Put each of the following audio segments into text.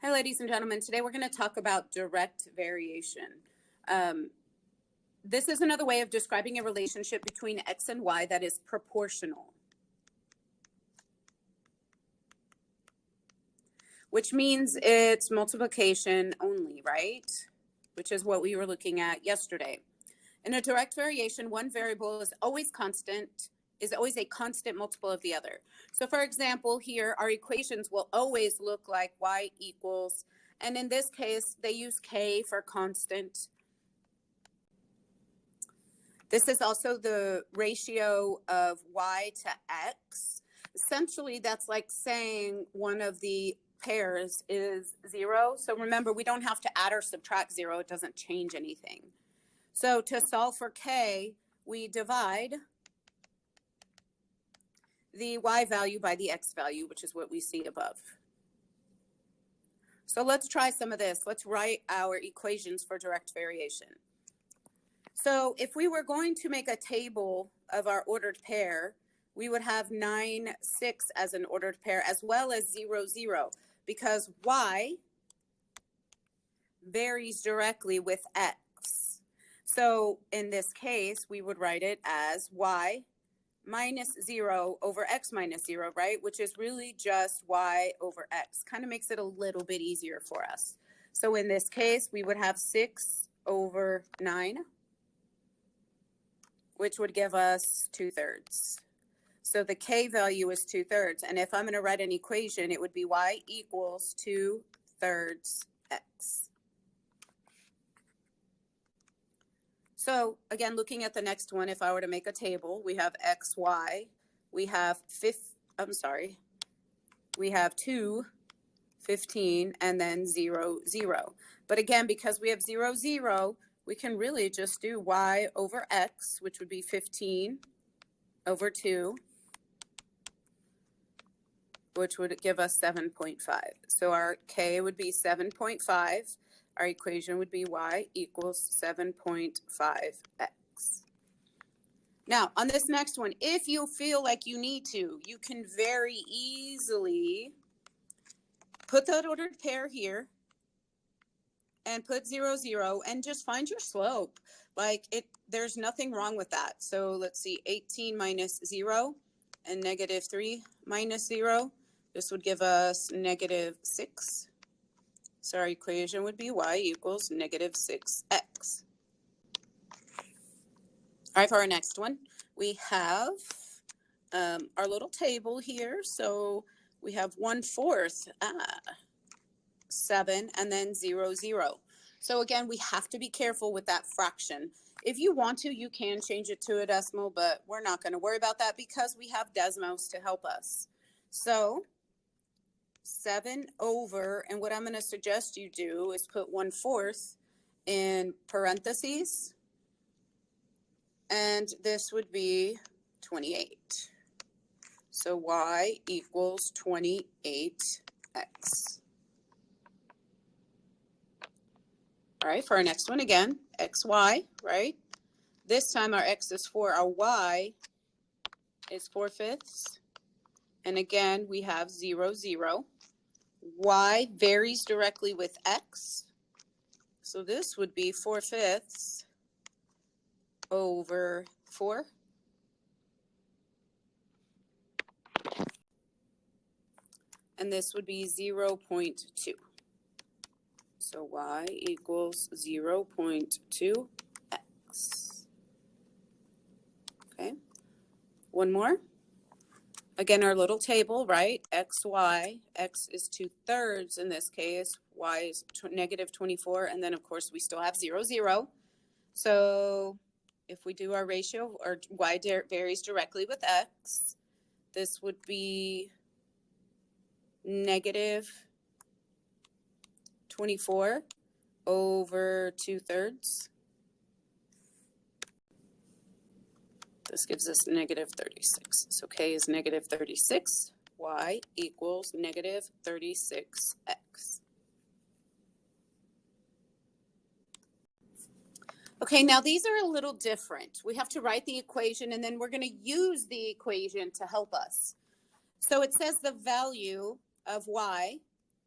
Hi, ladies and gentlemen. Today we're going to talk about direct variation. This is another way of describing a relationship between X and Y that is proportional, which means it's multiplication only, right? Which is what we were looking at yesterday. In a direct variation, one variable is always a constant multiple of the other. So for example, here our equations will always look like y equals, and in this case, they use k for constant. This is also the ratio of y to x. Essentially, that's like saying one of the pairs is 0. So remember, we don't have to add or subtract 0. It doesn't change anything. So to solve for k, we divide the y value by the x value, which is what we see above. So let's try some of this. Let's write our equations for direct variation. So if we were going to make a table of our ordered pair, we would have 9, 6 as an ordered pair, as well as 0, 0, because y varies directly with x. So in this case, we would write it as y minus 0 over x minus 0, right? Which is really just y over x. Kind of makes it a little bit easier for us. So in this case, we would have 6 over 9, which would give us 2/3. So the k value is 2/3. And if I'm going to write an equation, it would be y equals 2/3 x. So again, looking at the next one, if I were to make a table, we have x, y, we have 2, 15, and then 0, 0. But again, because we have 0, 0, we can really just do y over x, which would be 15 over 2, which would give us 7.5. So our k would be 7.5. Our equation would be y equals 7.5x. Now, on this next one, if you feel like you need to, you can very easily put that ordered pair here and put 0, 0 and just find your slope. There's nothing wrong with that. So let's see, 18 minus 0 and negative 3 minus 0. This would give us negative 6. So our equation would be y equals negative 6x. All right, for our next one, we have our little table here. So we have 1/4, 7, and then 0, 0. So again, we have to be careful with that fraction. If you want to, you can change it to a decimal, but we're not going to worry about that because we have Desmos to help us. So 7 over, and what I'm going to suggest you do is put 1/4 in parentheses, and this would be 28. So y equals 28x. All right, for our next one again, xy, right? This time our x is 4, our y is 4/5. And again, we have 0, 0. Y varies directly with x. So this would be 4/5 over 4. And this would be 0.2. So y equals 0.2x. Okay. One more. Again, our little table, right? X, y, x is 2/3 in this case, y is negative 24, and then of course we still have 0, 0. So if we do our ratio, or y varies directly with x, this would be negative 24 over 2/3. This gives us negative 36. So k is negative 36. Y equals negative 36x. Okay, now these are a little different. We have to write the equation, and then we're going to use the equation to help us. So it says the value of y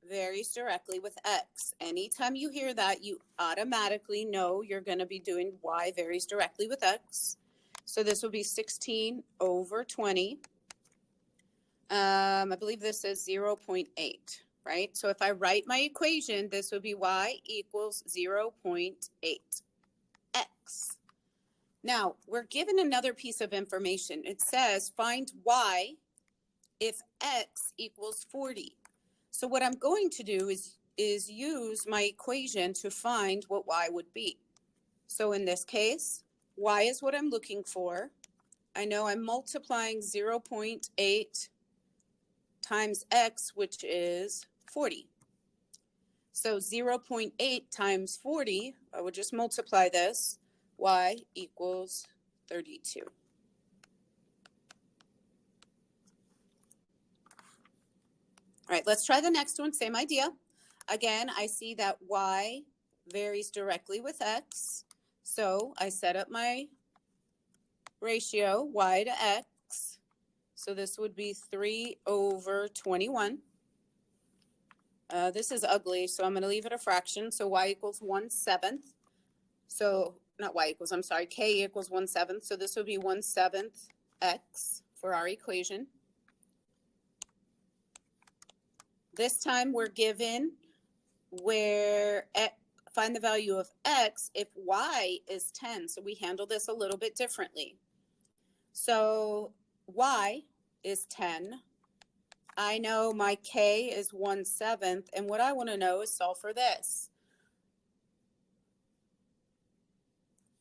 varies directly with x. Anytime you hear that, you automatically know you're going to be doing y varies directly with x. So this will be 16 over 20. I believe this is 0.8, right? So if I write my equation, this would be y equals 0.8x. Now, we're given another piece of information. It says find y if x equals 40. So what I'm going to do is use my equation to find what y would be. So in this case, y is what I'm looking for. I know I'm multiplying 0.8 times x, which is 40. So 0.8 times 40, I would just multiply this, y equals 32. All right, let's try the next one, same idea. Again, I see that y varies directly with x. So I set up my ratio, y to x. So this would be 3 over 21. This is ugly, so I'm going to leave it a fraction. So y equals 1/7. So not y equals, I'm sorry, k equals 1/7. So this would be 1/7 x for our equation. This time we're given where find the value of x if y is 10. So we handle this a little bit differently. So y is 10. I know my k is 1/7, and what I want to know is solve for this.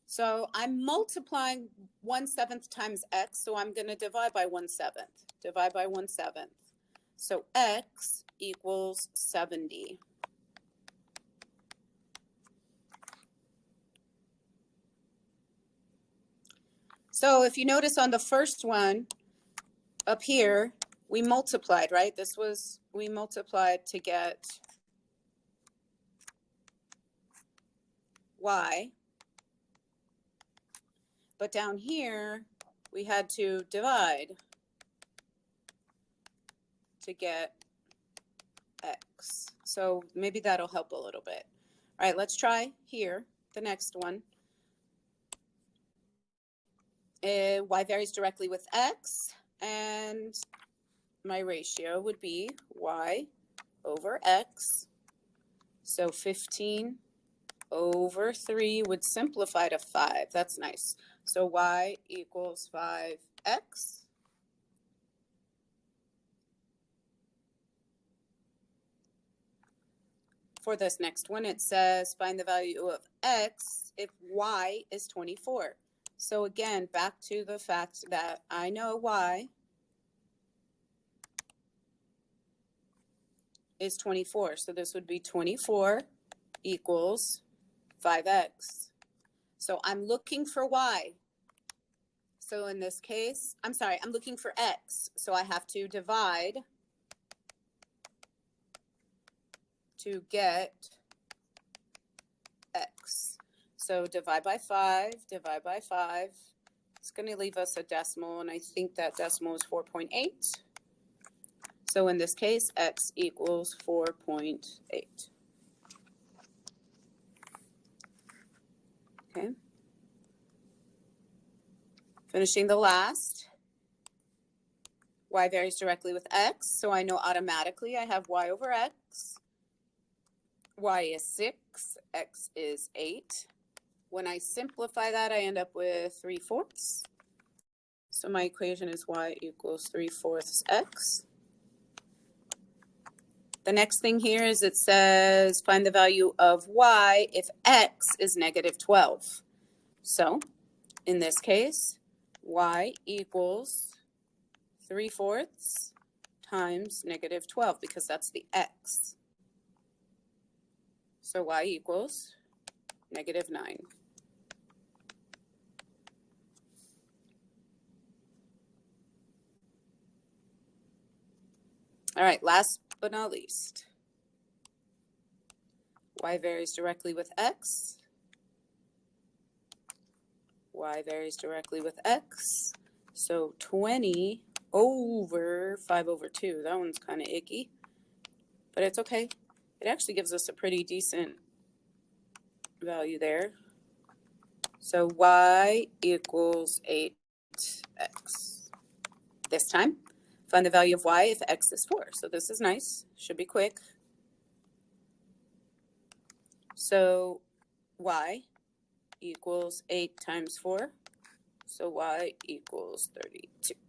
So I'm multiplying 1/7 times x, so I'm going to divide by 1/7. Divide by 1/7. So x equals 70. So if you notice on the first one up here, we multiplied, right? We multiplied to get y. But down here, we had to divide to get x. So maybe that'll help a little bit. All right, let's try here, the next one. Y varies directly with x, and my ratio would be y over x. So 15 over 3 would simplify to 5. That's nice. So y equals 5x. For this next one, it says find the value of x if y is 24. So again, back to the fact that I know y is 24. So this would be 24 equals 5x. So I'm looking for y. So in this case, I'm sorry, I'm looking for x. So I have to divide to get x. So divide by 5, divide by 5. It's going to leave us a decimal, and I think that decimal is 4.8. So in this case, x equals 4.8. Okay. Finishing the last. Y varies directly with x, so I know automatically I have y over x. Y is 6, x is 8. When I simplify that, I end up with 3/4. So my equation is y equals 3/4 x. The next thing here is it says find the value of y if x is -12. So in this case, y equals 3/4 times -12 because that's the x. So y equals -9. All right, last but not least. Y varies directly with x. Y varies directly with x. So 20 over 5/2. That one's kind of icky. but it's okay. It actually gives us a pretty decent value there. So y equals 8x. This time, find the value of y if x is 4. So this is nice. Should be quick. So y equals 8 times 4. So y equals 32.